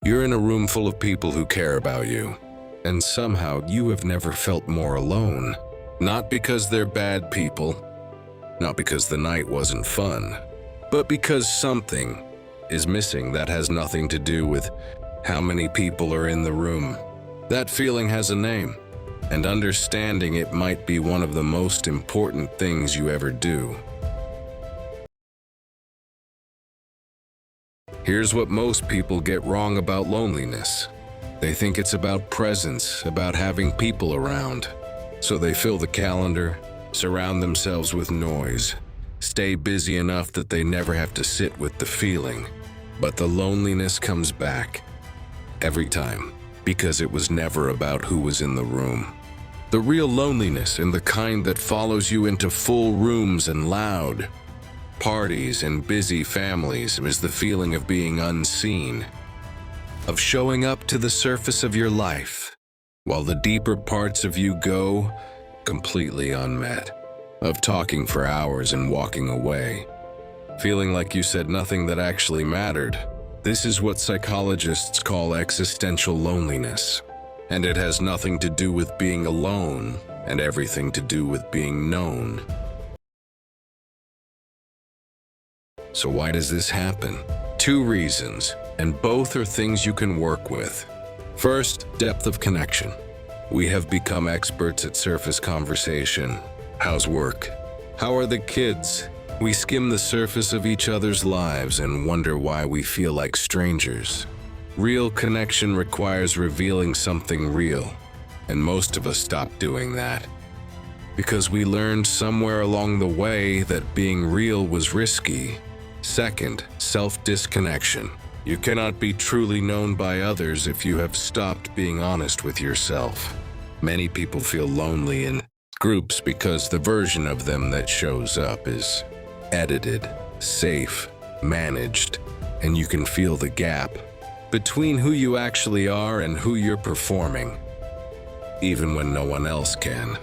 You're in a room full of people who care about you, and somehow you have never felt more alone. Not because they're bad people, not because the night wasn't fun, but because something is missing that has nothing to do with how many people are in the room. That feeling has a name, and understanding it might be one of the most important things you ever do. Here's what most people get wrong about loneliness. They think it's about presence, about having people around. So they fill the calendar, surround themselves with noise, stay busy enough that they never have to sit with the feeling. But the loneliness comes back every time, because it was never about who was in the room. The real loneliness, and the kind that follows you into full rooms and loud parties and busy families, is the feeling of being unseen, of showing up to the surface of your life, while the deeper parts of you go completely unmet, of talking for hours and walking away, feeling like you said nothing that actually mattered. This is what psychologists call existential loneliness, and it has nothing to do with being alone and everything to do with being known. So why does this happen? 2 reasons, and both are things you can work with. First, depth of connection. We have become experts at surface conversation. How's work? How are the kids? We skim the surface of each other's lives and wonder why we feel like strangers. Real connection requires revealing something real, and most of us stop doing that because we learned somewhere along the way that being real was risky. Second, self-disconnection. You cannot be truly known by others if you have stopped being honest with yourself. Many people feel lonely in groups because the version of them that shows up is edited, safe, managed, and you can feel the gap between who you actually are and who you're performing, even when no one else can.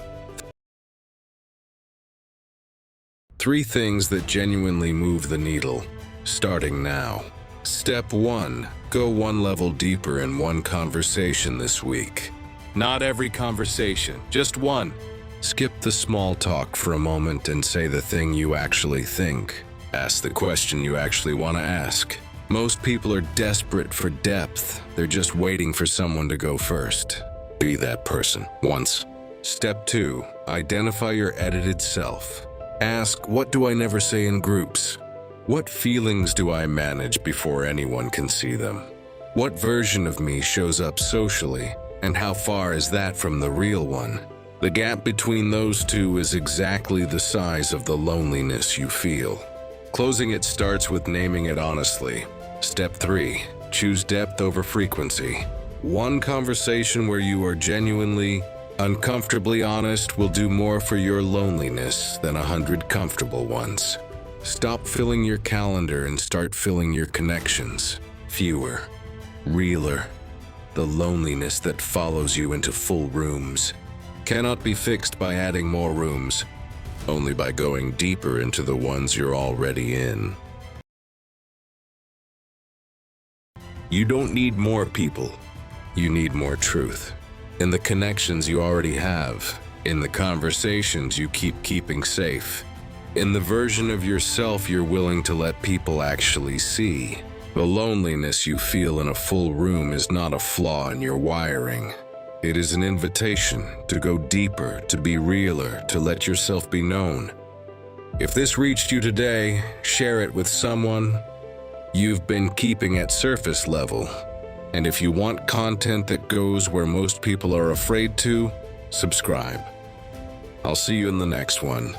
3 things that genuinely move the needle, starting now. Step 1, go 1 level deeper in one conversation this week. Not every conversation, just one. Skip the small talk for a moment and say the thing you actually think. Ask the question you actually want to ask. Most people are desperate for depth. They're just waiting for someone to go first. Be that person once. Step 2, identify your edited self. Ask, what do I never say in groups? What feelings do I manage before anyone can see them? What version of me shows up socially, and how far is that from the real one? The gap between those two is exactly the size of the loneliness you feel. Closing it starts with naming it honestly. Step 3, choose depth over frequency. One conversation where you are genuinely, uncomfortably honest will do more for your loneliness than 100 comfortable ones. Stop filling your calendar and start filling your connections. Fewer, realer. The loneliness that follows you into full rooms cannot be fixed by adding more rooms, only by going deeper into the ones you're already in. You don't need more people. You need more truth. In the connections you already have, in the conversations you keep keeping safe, in the version of yourself you're willing to let people actually see. The loneliness you feel in a full room is not a flaw in your wiring. It is an invitation to go deeper, to be realer, to let yourself be known. If this reached you today, share it with someone you've been keeping at surface level. And if you want content that goes where most people are afraid to, subscribe. I'll see you in the next one.